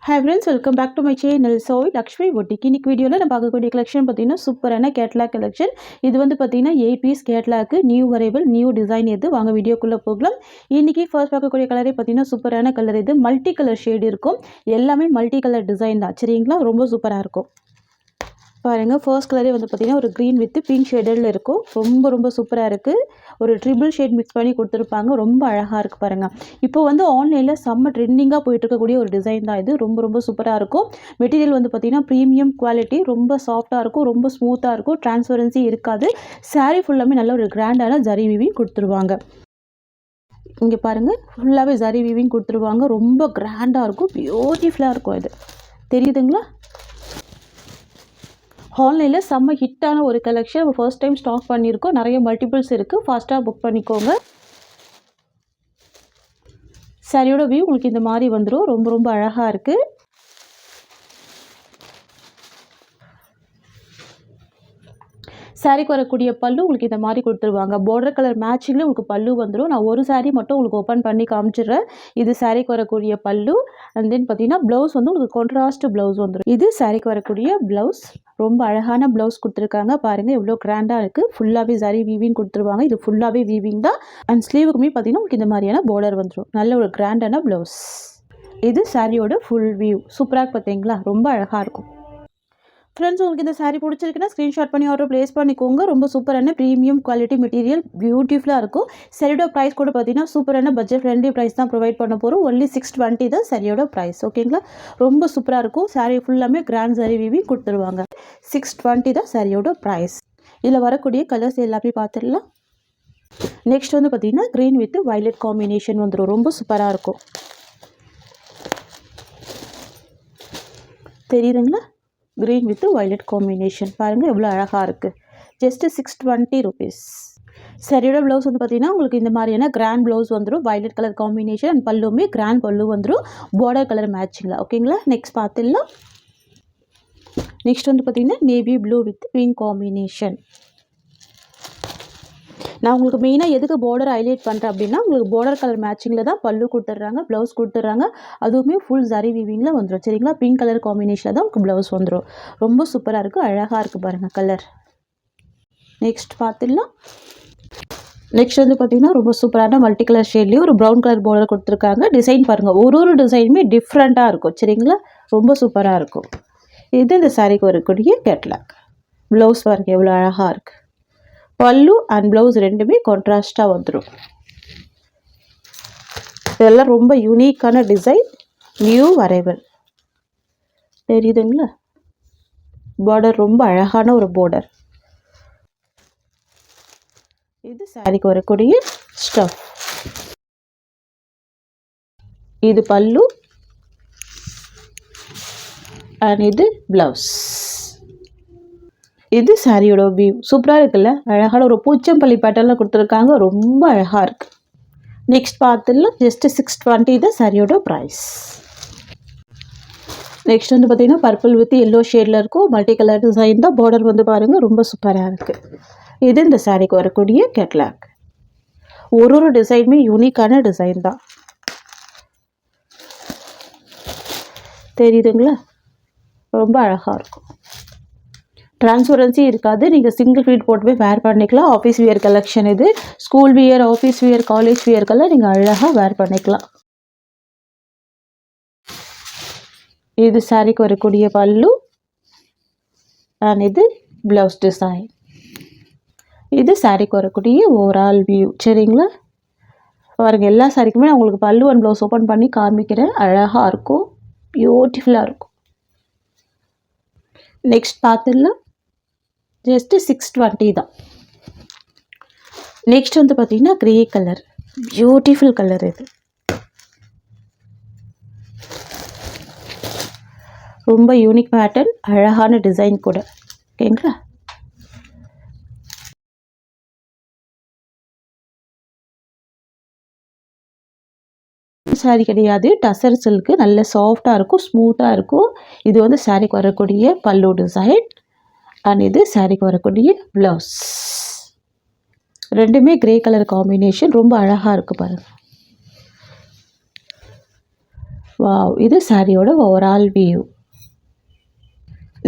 Hi friends, welcome back to my channel. So, Lakshmi Boutique. இன்னைக்கு வீடியோல நம்ம பார்க்கக்கூடிய கலெக்ஷன் பார்த்தீங்கன்னா சூப்பரான கேட்லாக் கலெக்ஷன். இது வந்து பார்த்தீங்கன்னா 8 piece catalogue, new arrival, new design இது. வாங்க வீடியோக்குள்ள போகலாம். இன்னைக்கு ஃபர்ஸ்ட் பார்க்கக்கூடிய கலரே பார்த்தீங்கன்னா சூப்பரான கலர் இது. மல்டி கலர் ஷேட் இருக்கும். எல்லாமே மல்டி கலர் டிசைன் தான். சரிங்களா? ரொம்ப சூப்பரா இருக்கும். பாருங்கள், ஃபர்ஸ்ட் கலரே வந்து பார்த்திங்கன்னா ஒரு க்ரீன் வித் பிங்க் ஷேடில் இருக்கும். ரொம்ப சூப்பராக இருக்குது. ஒரு ட்ரிபிள் ஷேட் மிக்ஸ் பண்ணி கொடுத்துருப்பாங்க. ரொம்ப அழகாக இருக்குது பாருங்கள். இப்போ வந்து ஆன்லைனில் செம்ம ட்ரெண்டிங்காக போயிட்டு இருக்கக்கூடிய ஒரு டிசைன் தான் இது. ரொம்ப சூப்பராக இருக்கும். மெட்டீரியல் வந்து பார்த்திங்கன்னா ப்ரீமியம் குவாலிட்டி, ரொம்ப சாஃப்டாக இருக்கும், ரொம்ப ஸ்மூத்தாக இருக்கும், டிரான்ஸ்பரன்சி இருக்காது. சாரீ ஃபுல்லாமே நல்ல ஒரு கிராண்டான ஜரி வீவிங் கொடுத்துருவாங்க. இங்கே பாருங்கள், ஃபுல்லாகவே ஜரி வீவிங் கொடுத்துருவாங்க. ரொம்ப கிராண்டாக இருக்கும், பியூட்டிஃபுல்லாக இருக்கும். இது தெரியுதுங்களா? ஆன்லைனில் செம்ம ஹிட்டான ஒரு கலெக்ஷன். நம்ம ஃபர்ஸ்ட் டைம் ஸ்டாக் பண்ணியிருக்கோம். நிறைய மல்டிபிள்ஸ் இருக்குது. ஃபாஸ்ட்டாக புக் பண்ணிக்கோங்க. சாரியோட வியூ உங்களுக்கு இந்த மாதிரி வந்துடும். ரொம்ப அழகாக இருக்குது. சாரிக்கு வரக்கூடிய பல்லு உங்களுக்கு இந்த மாதிரி கொடுத்துருவாங்க. பார்டர் கலர் மேட்சிங்கில் உங்களுக்கு பல்லு வந்துடும். நான் ஒரு சாரீ மட்டும் உங்களுக்கு ஓப்பன் பண்ணி காமிச்சிடுறேன். இது சாரிக்கு வரக்கூடிய பல்லு. அண்ட் தென் பார்த்தீங்கன்னா ப்ளவுஸ் வந்து உங்களுக்கு கான்ட்ராஸ்ட் ப்ளவுஸ் வந்துடும். இது சாரிக்கு வரக்கூடிய ப்ளவுஸ். ரொம்ப அழகான ப்ளவுஸ் கொடுத்துருக்காங்க. பாருங்கள் எவ்வளோ கிராண்டாக இருக்குது. ஃபுல்லாகவே சாரி வீவிங் கொடுத்துருவாங்க. இது ஃபுல்லாகவே வீவிங் தான். அண்ட் ஸ்லீவுக்குமே பார்த்தீங்கன்னா உங்களுக்கு இந்த மாதிரியான பார்டர் வந்துடும். நல்ல ஒரு கிராண்டான ப்ளவுஸ். இது சாரியோட ஃபுல் வியூ. சூப்பராக பார்த்தீங்களா? ரொம்ப அழகாக இருக்கும். ஃப்ரெண்ட்ஸ், உங்களுக்கு இந்த சாரீ பிடிச்சிருக்குன்னா ஸ்க்ரீன்ஷாட் பண்ணி ஆர்டர் ப்ளேஸ் பண்ணிக்கோங்க. ரொம்ப சூப்பரான ப்ரீமியம் குவாலிட்டி மெட்டீரியல், பியூட்டிஃபுல்லாக இருக்கும். சரியோட ப்ரைஸ் கூட பார்த்தீங்கன்னா சூப்பரான பட்ஜெட் ஃப்ரெண்ட்லி ப்ரைஸ் தான் ப்ரொவைட் பண்ண போகிறோம். ஒன்லி 620 தான் சரியோட ப்ரைஸ். ஓகேங்களா? ரொம்ப சூப்பராக இருக்கும். சாரீ ஃபுல்லாமே கிராண்ட் சாரீ வீவிங் கொடுத்துருவாங்க. 620 தான் சரியோட ப்ரைஸ். இதில் வரக்கூடிய கலர்ஸ் எல்லாமே பார்த்துடலாம். நெக்ஸ்ட் வந்து பார்த்தீங்கன்னா க்ரீன் வித் வயலட் காம்பினேஷன் வந்துடும். ரொம்ப சூப்பராக இருக்கும். தெரியுதுங்களா? Green with violet combination. பாருங்கள் எவ்வளோ அழகாக இருக்குது. Just 620 rupees. சரியோட ப்ளவுஸ் வந்து பார்த்திங்கன்னா உங்களுக்கு இந்த மாதிரியான கிராண்ட் ப்ளவுஸ் வந்துடும். வயலட் கலர் காம்பினேஷன் அண்ட் பல்லுமே கிராண்ட் பல்லு வந்துடும். பார்டர் கலர் மேட்சிங்கில். ஓகேங்களா? நெக்ஸ்ட் பார்த்துடலாம். நெக்ஸ்ட் வந்து பார்த்திங்கன்னா navy blue with pink combination. நான் உங்களுக்கு மெயினாக எதுக்கு பார்டர் ஹைலைட் பண்ணுறேன் அப்படின்னா, உங்களுக்கு பார்டர் கலர் மேட்சிங்கில் தான் பல்லு கொடுத்துட்றாங்க, ப்ளவுஸ் கொடுத்துட்றாங்க. அதுவுமே ஃபுல் ஜரி வீவிங்கில் வந்துடும். சரிங்களா? பிங்க் கலர் காம்பினேஷனில் தான் உங்களுக்கு ப்ளவுஸ் வந்துடும். ரொம்ப சூப்பராக இருக்குது. அழகாக இருக்குது பாருங்கள் கலர். நெக்ஸ்ட் பார்த்துடலாம். நெக்ஸ்ட் வந்து பார்த்திங்கன்னா ரொம்ப சூப்பரான மல்டி கலர் ஷேட்லேயும் ஒரு ப்ரௌன் கலர் பார்டர் கொடுத்துருக்காங்க. டிசைன் பாருங்கள், ஒரு டிசைனுமே டிஃப்ரெண்ட்டாக இருக்கும். சரிங்களா? ரொம்ப சூப்பராக இருக்கும். இது இந்த சாரீக்கு வரக்கூடிய கேட்லாக். ப்ளவுஸ் பாருங்கள் எவ்வளோ அழகாக இருக்குது. பல்லு அண்ட் ப்ளவுஸ் ரெண்டுமே கான்ட்ராஸ்டாக வந்துடும். இதெல்லாம் ரொம்ப யூனிக்கான டிசைன், நியூ அரைவல். தெரியுதுங்களா? பார்டர் ரொம்ப அழகான ஒரு பார்டர். இது சாரிக்கு வரக்கூடிய ஸ்டஃப். இது பல்லு அண்ட் இது ப்ளவுஸ். இது சாரியோட வியூ. சூப்பராக இருக்குல்ல? அழகான ஒரு பூச்சம்பள்ளி பேட்டர்னில் கொடுத்துருக்காங்க. ரொம்ப அழகாக இருக்குது. நெக்ஸ்ட் பார்த்துடலாம். ஜஸ்ட்டு 620 தான் சாரியோட ப்ரைஸ். நெக்ஸ்ட் வந்து பார்த்திங்கன்னா பர்பிள் வித் எல்லோ ஷேடில் இருக்கும். மல்டி கலர் டிசைன் தான். பார்டர் வந்து பாருங்கள் ரொம்ப சூப்பராக இருக்குது. இது இந்த சாரிக்கு வரக்கூடிய கேட்லாக். ஒரு டிசைனுமே யூனிக்கான டிசைன் தான். தெரியுதுங்களா? ரொம்ப அழகாக இருக்கும். டிரான்ஸ்பரன்சி இருக்காது. நீங்கள் சிங்கிள் ஃபீட் போட்டு போய் வேர் பண்ணிக்கலாம். ஆஃபீஸ் வியர் கலெக்ஷன் இது. School wear, office wear, college வியர்க்கெல்லாம் நீங்கள் அழகாக வேர் பண்ணிக்கலாம். இது சாரிக்கு வரக்கூடிய பல்லு அண்ட் இது ப்ளவுஸ் டிசைன். இது சாரிக்கு வரக்கூடிய ஓவரால் வியூ. சரிங்களா? பாருங்கள், எல்லா சாரிக்குமே நான் உங்களுக்கு பல்லு அண்ட் ப்ளவுஸ் ஓப்பன் பண்ணி காமிக்கிறேன். அழகாக இருக்கும், பியூட்டிஃபுல்லாக இருக்கும். நெக்ஸ்ட் பார்த்துடலாம். ஜஸ்ட்டு 620 தான். நெக்ஸ்ட் வந்து பார்த்திங்கன்னா க்ரே கலர். பியூட்டிஃபுல் கலர் இது. ரொம்ப யூனிக் பேட்டர்ன், அழகான டிசைன் கூட. ஓகேங்களா? சாரி கிடையாது, டசர் சில்க்கு. நல்ல சாஃப்டாக இருக்கும், ஸ்மூத்தாக இருக்கும். இது வந்து சாரிக்கு வரக்கூடிய பல்லு டிசைன் அண்ட் இது சாரிக்கு வரக்கூடிய ப்ளவுஸ். ரெண்டுமே கிரே கலர் காம்பினேஷன். ரொம்ப அழகாக இருக்குது பாருங்கள். வாவ்! இது சாரியோட ஓவரால் வியூ.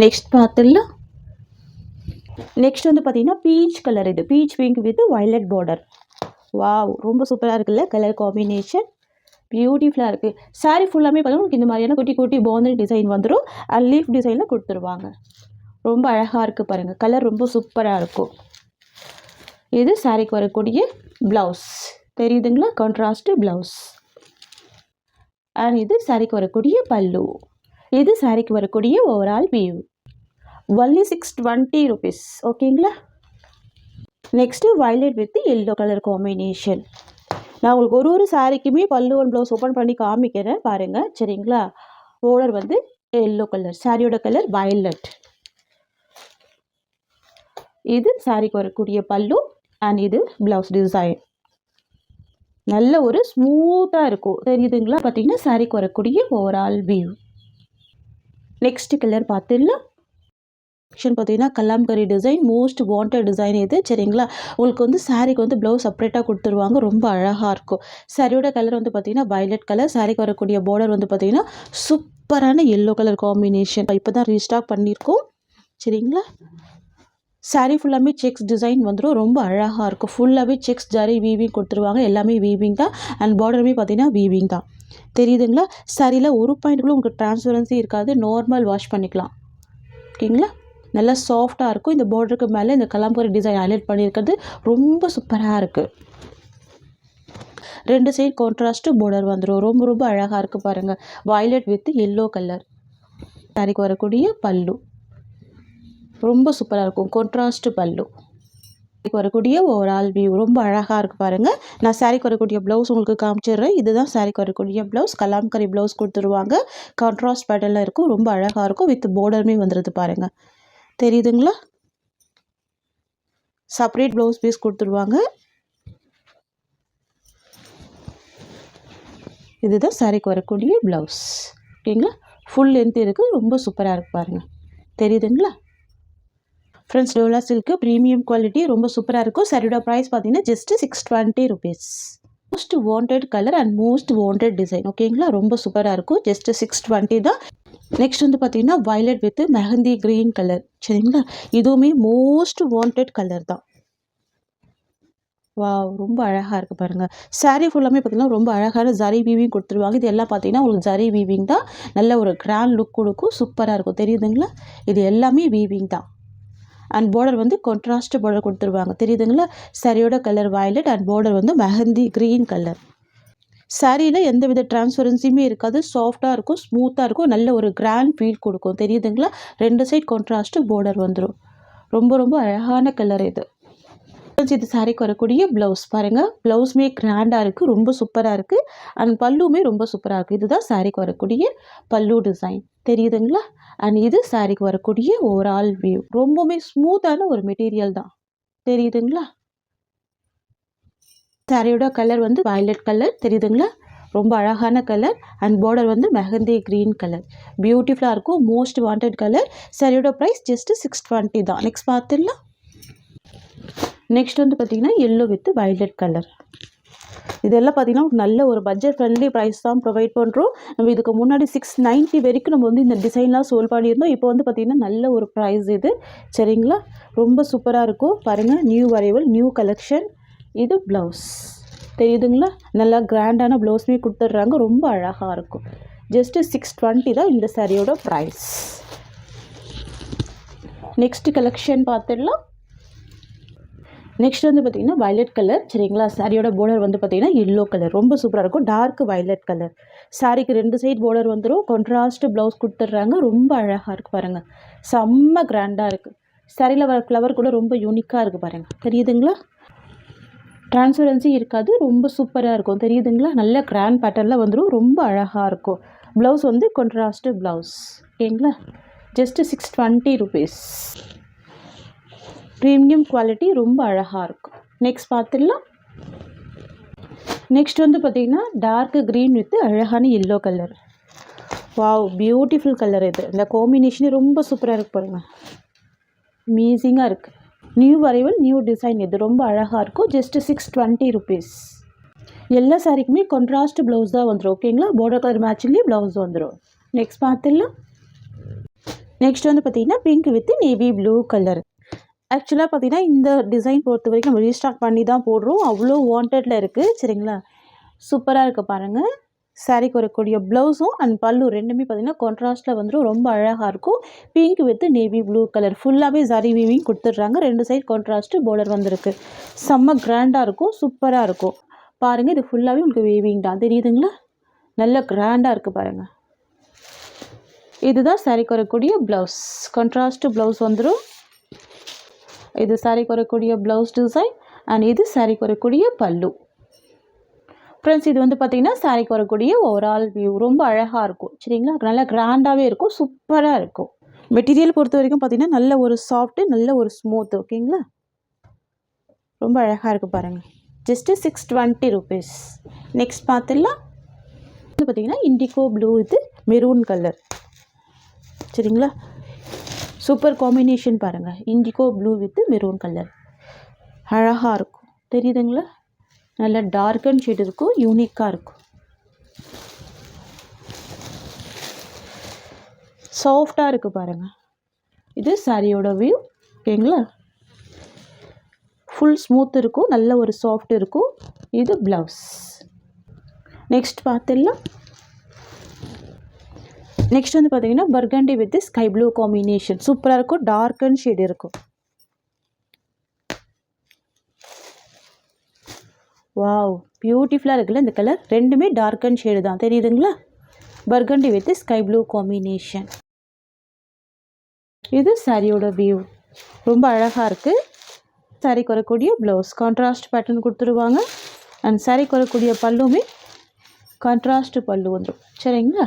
நெக்ஸ்ட் பார்த்துடலாம். நெக்ஸ்ட் வந்து பார்த்தீங்கன்னா பீச் கலர். இது beach pink with violet border. Wow! ரொம்ப சூப்பராக இருக்குல்ல கலர் காம்பினேஷன். பியூட்டிஃபுல்லாக இருக்குது. சாரீ ஃபுல்லாமே பார்த்தீங்கன்னா உங்களுக்கு இந்த மாதிரியான குட்டி குட்டி பாண்டல் டிசைன் வந்துடும். லீஃப் டிசைனில் கொடுத்துருவாங்க. ரொம்ப அழகாக இருக்குது பாருங்கள். கலர் ரொம்ப சூப்பராக இருக்கும். இது சாரீக்கு வரக்கூடிய ப்ளவுஸ் தெரியுதுங்களா? Contrast blouse. அண்ட் இது சாரீக்கு வரக்கூடிய பல்லு. இது சாரீக்கு வரக்கூடிய ஓவரால் வியூ. Only 620 rupees. ஓகேங்களா? Next violet with yellow colour combination. நான் உங்களுக்கு ஒரு சாரீக்குமே பல்லு அண்ட் ப்ளவுஸ் ஓப்பன் பண்ணி காமிக்கிறேன் பாருங்கள். சரிங்களா? பார்டர் வந்து எல்லோ கலர். சாரியோட கலர் வயலட். இது சாரீக்கு வரக்கூடிய பல்லு அண்ட் இது ப்ளவுஸ் டிசைன். நல்ல ஒரு ஸ்மூத்தாக இருக்கும் தெரியுதுங்களா? பார்த்தீங்கன்னா சாரீக்கு வரக்கூடிய ஓவரால் வியூ. நெக்ஸ்ட் கலர் பார்த்துடலாம். பார்த்தீங்கன்னா Kalamkari design most wanted design இது. சரிங்களா? உங்களுக்கு வந்து சாரீக்கு வந்து ப்ளவுஸ் செப்பரேட்டாக கொடுத்துருவாங்க. ரொம்ப அழகாக இருக்கும். சாரியோட கலர் வந்து பார்த்தீங்கன்னா வயலட் கலர். சாரீக்கு வரக்கூடிய பார்டர் வந்து பார்த்தீங்கன்னா சூப்பரான எல்லோ கலர் காம்பினேஷன். இப்போ தான் ரீஸ்டாக் பண்ணியிருக்கோம். சரிங்களா? சாரீ ஃபுல்லாமே செக்ஸ் டிசைன் வந்துடும். ரொம்ப அழகாக இருக்கும். ஃபுல்லாகவே செக்ஸ் ஜரி வீவிங் கொடுத்துருவாங்க. எல்லாமே வீவிங் தான். அண்ட் பார்டருமே பார்த்தீங்கன்னா வீவிங் தான். தெரியுதுங்களா? சாரியில் ஒரு பாயிண்ட் கூட உங்களுக்கு டிரான்ஸ்பரன்சி இருக்காது. நார்மல் வாஷ் பண்ணிக்கலாம். ஓகேங்களா? நல்லா சாஃப்டாக இருக்கும். இந்த பார்டருக்கு மேலே இந்த கலாம்கரி டிசைன் ஹைலைட் பண்ணியிருக்கிறது ரொம்ப சூப்பராக இருக்குது. 2 சைடு கான்ட்ராஸ்ட்டு பார்டர் வந்துடும். ரொம்ப ரொம்ப அழகாக இருக்குது பாருங்கள். Violet with yellow colour. சாரிக்கு வரக்கூடிய பல்லு ரொம்ப சூப்பராக இருக்கும். கான்ட்ராஸ்ட் பல்லு. சாரிக்கு வரக்கூடிய ஓவரால் வியூ ரொம்ப அழகாக இருக்குது பாருங்கள். நான் சாரிக்கு வரக்கூடிய ப்ளவுஸ் உங்களுக்கு காமிச்சிடுறேன். இதுதான் சாரிக்கு வரக்கூடிய ப்ளவுஸ். கலாம்கரி ப்ளவுஸ் கொடுத்துருவாங்க. கான்ட்ராஸ்ட் பேட்டர்னில் இருக்கும். ரொம்ப அழகாக இருக்கும். வித் பார்டருமே வந்துடுது பாருங்கள். தெரியுதுங்களா? செப்பரேட் ப்ளவுஸ் பீஸ் கொடுத்துருவாங்க. இதுதான் சாரிக்கு வரக்கூடிய ப்ளவுஸ். ஓகேங்களா? ஃபுல் லென்த் இருக்குது. ரொம்ப சூப்பராக இருக்குது பாருங்கள். தெரியுதுங்களா? Friends Dola silk premium quality ரொம்ப சூப்பராக இருக்கும். சாரியோட ப்ரைஸ் பார்த்தீங்கன்னா just 620 rupees. Most wanted colour and most wanted design. ஓகேங்களா? ரொம்ப சூப்பராக இருக்கும். ஜஸ்ட் 620 தான். நெக்ஸ்ட் வந்து பார்த்தீங்கன்னா violet with mehndi green colour. சரிங்களா? இதுவுமே மோஸ்ட் வாண்டட் கலர் தான். வாவ்! ரொம்ப அழகாக இருக்குது பாருங்கள். சாரீ ஃபுல்லாமே பார்த்தீங்கன்னா ரொம்ப அழகான ஜரி வீவிங் கொடுத்துருவாங்க. இது எல்லாம் பார்த்தீங்கன்னா உங்களுக்கு ஜரி வீவிங் தான். நல்ல ஒரு கிராண்ட் லுக் கொடுக்கும். சூப்பராக இருக்கும். தெரியுதுங்களா? இது எல்லாமே வீவிங் தான். அண்ட் பார்டர் வந்து கான்ட்ராஸ்ட் பார்டர் கொடுத்துருவாங்க. தெரியுதுங்களா? சாரியோட கலர் வயலட் அண்ட் பார்டர் வந்து மெஹந்தி க்ரீன் கலர். சாரியில் எந்த வித டிரான்ஸ்பரன்சியுமே இருக்காது. சாஃப்டாக இருக்கும். ஸ்மூத்தாக இருக்கும். நல்ல ஒரு கிராண்ட் ஃபீல் கொடுக்கும். தெரியுதுங்களா? 2 சைட் கான்ட்ராஸ்ட்டு பார்டர் வந்துடும். ரொம்ப ரொம்ப அழகான கலர் இது. இது சாரிக்கு வரக்கூடிய ப்ளவுஸ் பாருங்கள். ப்ளவுஸுமே கிராண்டாக இருக்குது. ரொம்ப சூப்பராக இருக்குது. அண்ட் பல்லுமே ரொம்ப சூப்பராக இருக்குது. இதுதான் சாரிக்கு வரக்கூடிய பல்லு டிசைன். தெரியுதுங்களா? அண்ட் இது சாரிக்கு வரக்கூடிய ஓவரால் வியூ. ரொம்பவுமே ஸ்மூத்தான ஒரு மெட்டீரியல் தான். தெரியுதுங்களா? சாரியோட கலர் வந்து வயலட் கலர். தெரியுதுங்களா? ரொம்ப அழகான கலர். அண்ட் பார்டர் வந்து மெஹந்தி க்ரீன் கலர். பியூட்டிஃபுல்லாக இருக்கும். Most wanted colour. சாரியோட ப்ரைஸ் ஜஸ்ட் 620 தான். நெக்ஸ்ட் பார்த்துடலாம். நெக்ஸ்ட் வந்து பார்த்திங்கன்னா எல்லோ வித் வயலட் கலர். இதெல்லாம் பார்த்திங்கன்னா நல்ல ஒரு பட்ஜெட் ஃப்ரெண்ட்லி ப்ரைஸ் தான் ப்ரொவைட் பண்ணுறோம். நம்ம இதுக்கு முன்னாடி 690 வரைக்கும் நம்ம வந்து இந்த டிசைன்லாம் சோல் பண்ணியிருந்தோம். இப்போ வந்து பார்த்திங்கன்னா நல்ல ஒரு ப்ரைஸ் இது. சரிங்களா? ரொம்ப சூப்பராக இருக்கும் பாருங்கள். New arrival new collection. இது ப்ளவுஸ். தெரியுதுங்களா? நல்லா கிராண்டான ப்ளவுஸுமே கொடுத்துட்றாங்க. ரொம்ப அழகாக இருக்கும். ஜஸ்ட்டு 620 தான் இந்த சாரியோட ப்ரைஸ். நெக்ஸ்ட் கலெக்ஷன் பார்த்துடலாம். நெக்ஸ்ட் வந்து பார்த்திங்கன்னா வயலட் கலர். சரிங்களா? சாரியோட பார்டர் வந்து பார்த்திங்கன்னா எல்லோ கலர். ரொம்ப சூப்பராக இருக்கும். Dark violet colour. சாரிக்கு 2 சைட் பார்டர் வந்துடும். கான்ட்ராஸ்ட் ப்ளவுஸ் கொடுத்துட்றாங்க. ரொம்ப அழகாக இருக்குது பாருங்கள். செம்ம கிராண்டாக இருக்குது. சாரியில் வர ஃப்ளவர் கூட ரொம்ப யூனிக்காக இருக்குது பாருங்கள். தெரியுதுங்களா? டிரான்ஸ்பரன்சி இருக்காது. ரொம்ப சூப்பராக இருக்கும். தெரியுதுங்களா? நல்ல கிராண்ட் பேட்டர்னில் வந்துடும். ரொம்ப அழகாக இருக்கும். ப்ளவுஸ் வந்து கான்ட்ராஸ்ட் ப்ளவுஸ். ஓகேங்களா? Just 620 rupees. Premium quality. ரொம்ப அழகாக இருக்கும். நெக்ஸ்ட் பார்த்துடலாம். நெக்ஸ்ட் வந்து பார்த்திங்கன்னா டார்க் க்ரீன் வித் அழகான yellow colour. Wow! Beautiful colour இது. இந்த காம்பினேஷனே ரொம்ப சூப்பராக இருக்குது பாருங்கள். அமேசிங்காக இருக்குது. New arrival new design. இது ரொம்ப அழகாக இருக்கும். Just 620 rupees. எல்லா சாரிக்குமே கான்ட்ராஸ்ட் ப்ளவுஸ் தான் வந்துடும். ஓகேங்களா, பார்டர் கலர் மேட்சிங்லேயே ப்ளவுஸ் வந்துடும். நெக்ஸ்ட் பார்த்துடலாம். நெக்ஸ்ட் வந்து பார்த்திங்கன்னா pink with navy blue colour. ஆக்சுவலாக பார்த்திங்கன்னா இந்த டிசைன் பொறுத்த வரைக்கும் நம்ம ரீஸ்டாக் பண்ணி தான் போடுறோம். அவ்வளோ வாண்டடில் இருக்குது. சரிங்களா, சூப்பராக இருக்குது பாருங்கள். சாரிக்கு வரக்கூடிய ப்ளவுஸும் அண்ட் பல்லு ரெண்டுமே பார்த்திங்கன்னா கான்ட்ராஸ்ட்டில் வந்துடும். ரொம்ப அழகாக இருக்கும். Pink with navy blue colour ஃபுல்லாகவே ஜரி வீவிங் கொடுத்துட்றாங்க. 2 சைட் கான்ட்ராஸ்ட்டு பார்டர் வந்திருக்கு. செம்ம கிராண்டாக இருக்கும், சூப்பராக இருக்கும். பாருங்கள், இது ஃபுல்லாகவே உங்களுக்கு வீவிங் தான், தெரியுதுங்களா? நல்ல கிராண்டாக இருக்குது பாருங்கள். இதுதான் சாரிக்கு வரக்கூடிய ப்ளவுஸ். கான்ட்ராஸ்ட்டு ப்ளவுஸ் வந்துடும். இது சாரிக்கு வரக்கூடிய ப்ளவுஸ் டிசைன் அண்ட் இது சாரிக்கு வரக்கூடிய பல்லு. ஃப்ரெண்ட்ஸ், இது வந்து பார்த்திங்கன்னா சாரிக்கு வரக்கூடிய ஓவரால் வியூ ரொம்ப அழகாக இருக்கும். சரிங்களா, நல்லா கிராண்டாகவே இருக்கும், சூப்பராக இருக்கும். மெட்டீரியல் பொறுத்த வரைக்கும் பார்த்திங்கன்னா நல்ல ஒரு சாஃப்ட்டு, நல்ல ஒரு ஸ்மூத். ஓகேங்களா, ரொம்ப அழகாக இருக்குது பாருங்கள். Just 620 rupees. நெக்ஸ்ட் பார்த்துடலாம். இது பார்த்திங்கன்னா இண்டிகோ ப்ளூ இது மெரூன் கலர். சரிங்களா, சூப்பர் காம்பினேஷன் பாருங்கள். Indigo blue with maroon colour அழகாக இருக்கும், தெரியுதுங்களா? நல்ல டார்க் அண்ட் ஷேட் இருக்கும், யூனிக்காக இருக்கும், சாஃப்டாக இருக்குது பாருங்கள். இது சாரியோட வியூ. ஓகேங்களா, ஃபுல் ஸ்மூத் இருக்கும், நல்ல ஒரு சாஃப்ட் இருக்கும். இது ப்ளவுஸ். நெக்ஸ்ட் பார்த்துடலாம். நெக்ஸ்ட் வந்து பார்த்திங்கன்னா burgundy with sky blue combination சூப்பராக இருக்கும். டார்க் அண்ட் ஷேட் இருக்கும். வாவ், பியூட்டிஃபுல்லாக இருக்குல்ல இந்த கலர். ரெண்டுமே டார்க் அண்ட் ஷேடு தான், தெரியுதுங்களா? Burgundy with sky blue combination. இது சாரியோட வியூ, ரொம்ப அழகாக இருக்குது. சாரிக்கு வரக்கூடிய ப்ளவுஸ் கான்ட்ராஸ்ட் பேட்டர்ன் கொடுத்துருவாங்க. அண்ட் சாரிக்கு வரக்கூடிய பல்லுமே கான்ட்ராஸ்ட் பல்லு வந்துடும். சரிங்களா,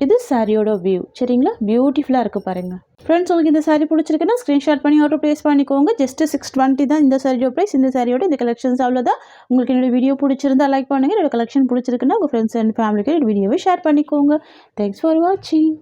இது சாரியோட வியூ. சரிங்களா, பியூட்டிஃபுல்லாக இருக்குது பாருங்கள். ஃப்ரெண்ட்ஸ், உங்களுக்கு இந்த சாரீ பிடிச்சிருக்குன்னா ஸ்க்ரீன்ஷாட் பண்ணி ஆர்டர் ப்ளேஸ் பண்ணிக்கோங்க. ஜஸ்ட்டு 620 தான் இந்த சாரியோட ப்ரைஸ். இந்த சாரியோட இந்த கலெக்ஷன்ஸ் அவ்வளோதான். உங்களுக்கு என்னோடய வீடியோ பிடிச்சிருந்தா லைக் பண்ணுங்கள். என்னோடய கலெக்ஷன் பிடிச்சிருக்குன்னா உங்கள் ஃப்ரெண்ட்ஸ் அண்ட் ஃபேமிலிக்கு என்னோடய வீடியோவை ஷேர் பண்ணிக்கோங்க. தேங்க்ஸ் ஃபார் வாட்சிங்.